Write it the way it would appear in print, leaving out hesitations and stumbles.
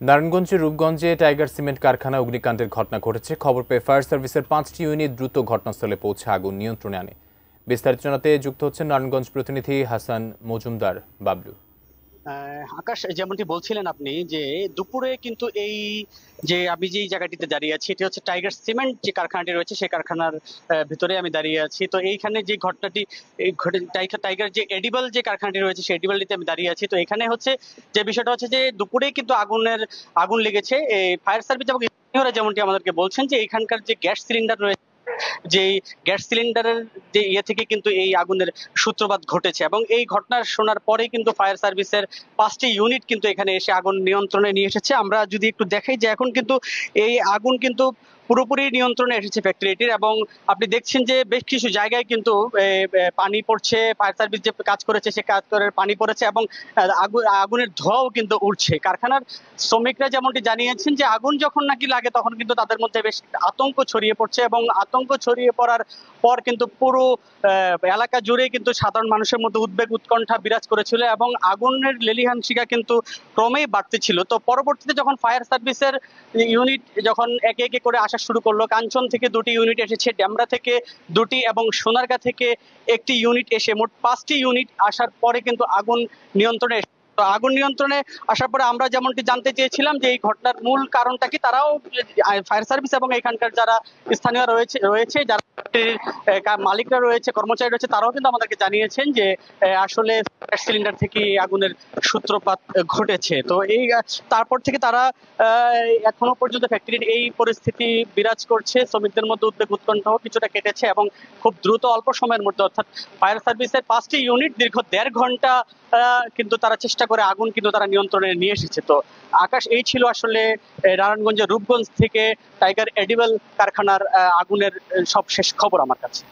নারায়ণগঞ্জের রূপগঞ্জে tiger cement কারখানায় অগ্নিকাণ্ডের ঘটনা ঘটেছে। খবর পেয়ে ফায়ার সার্ভিসের 5টি ইউনিট দ্রুত ঘটনাস্থলে পৌঁছে আগুন নিয়ন্ত্রণে আনে। বিস্তারিত জানাতে যুক্ত হচ্ছেন নারায়ণগঞ্জ প্রতিনিধি হাসান মজুমদার বাবলু। আকাশ, যেমনটি বলছিলেন আপনি যে দুপুরে কিন্তু এই যে আমি যে জায়গাটিতে দাঁড়িয়ে আছি এটি হচ্ছে টাইগার সিমেন্ট যে কারখানাটি রয়েছে সেই কারখানার ভিতরে আমি দাঁড়িয়ে আছি। তো এইখানে যে ঘটনাটি ঘটে, টাইগার যে এডিবল যে কারখানাটি রয়েছে সেই এডিবলটিতে আমি দাঁড়িয়ে আছি। তো এখানে হচ্ছে যে বিষয়টা হচ্ছে যে দুপুরে কিন্তু আগুন লেগেছে। এই ফায়ার সার্ভিস এবং স্থানীয়রা যেমনটি আমাদেরকে বলছেন যে এখানকার যে গ্যাস সিলিন্ডার রয়েছে, যে গ্যাস সিলিন্ডারের যে থেকে কিন্তু এই আগুনের সূত্রপাত ঘটেছে এবং এই ঘটনা শোনার পরে কিন্তু ফায়ার সার্ভিসের 5টি ইউনিট কিন্তু এখানে এসে আগুন নিয়ন্ত্রণে নিয়ে এসেছে। আমরা যদি একটু দেখাই যে এখন কিন্তু এই আগুন কিন্তু পুরোপুরি নিয়ন্ত্রণে এসেছে ফ্যাক্টরিটির, এবং আপনি দেখছেন যে বেশ কিছু জায়গায় কিন্তু পানি পড়ছে। ফায়ার সার্ভিস যে কাজ করেছে সে কাজ করে পানি পড়েছে এবং আগুনের ধোঁয়াও কিন্তু উঠছে। কারখানার শ্রমিকরা যেমনটি জানিয়েছেন যে আগুন যখন নাকি লাগে তখন কিন্তু তাদের মধ্যে বেশ আতঙ্ক ছড়িয়ে পড়ছে, এবং আতঙ্ক ছড়িয়ে পড়ার পর কিন্তু পুরো এলাকা জুড়ে কিন্তু সাধারণ মানুষের মধ্যে উদ্বেগ উৎকণ্ঠা বিরাজ করেছিল এবং আগুনের লেলিহান শিখা কিন্তু ক্রমেই বাড়তেছিল। তো পরবর্তীতে যখন ফায়ার সার্ভিসের ইউনিট যখন একে একে করে আসা শুরু করলো, কাঞ্চন থেকে 2টি ইউনিট এসেছে, ডেমরা থেকে 2টি এবং সোনারগাঁ থেকে 1টি ইউনিট এসে মোট 5টি ইউনিট আসার পরে কিন্তু আগুন নিয়ন্ত্রণে। তো আগুন নিয়ন্ত্রণে আসার পরে আমরা যেমনটি জানতে চেয়েছিলাম যে এই ঘটনার মূল কারণটা কি, তারাও ফায়ার সার্ভিস এবং এখানকার যারা স্থানীয় রয়েছে যারা মালিকরা রয়েছে, কর্মচারী রয়েছে, তারাও কিন্তু আমাদেরকে জানিয়েছেন যে আসলে গ্যাস সিলিন্ডার থেকে আগুনের সূত্রপাত ঘটেছে। তো এই তারপর থেকে তারা এখনো পর্যন্ত ফ্যাক্টরির এই পরিস্থিতি বিরাজ করছে। শ্রমিকদের মধ্যে উদ্বেগ উৎকণ্ঠাও কিছুটা কেটেছে এবং খুব দ্রুত অল্প সময়ের মধ্যে, অর্থাৎ ফায়ার সার্ভিসের 5টি ইউনিট দীর্ঘ 1.5 ঘন্টা কিন্তু তারা চেষ্টা করে আগুন কিন্তু তারা নিয়ন্ত্রণে নিয়ে এসেছে। তো আকাশ, এই ছিল আসলে নারায়ণগঞ্জের রূপগঞ্জ থেকে টাইগার এডিবল কারখানার আগুনের সব শেষ খবর আমার কাছে।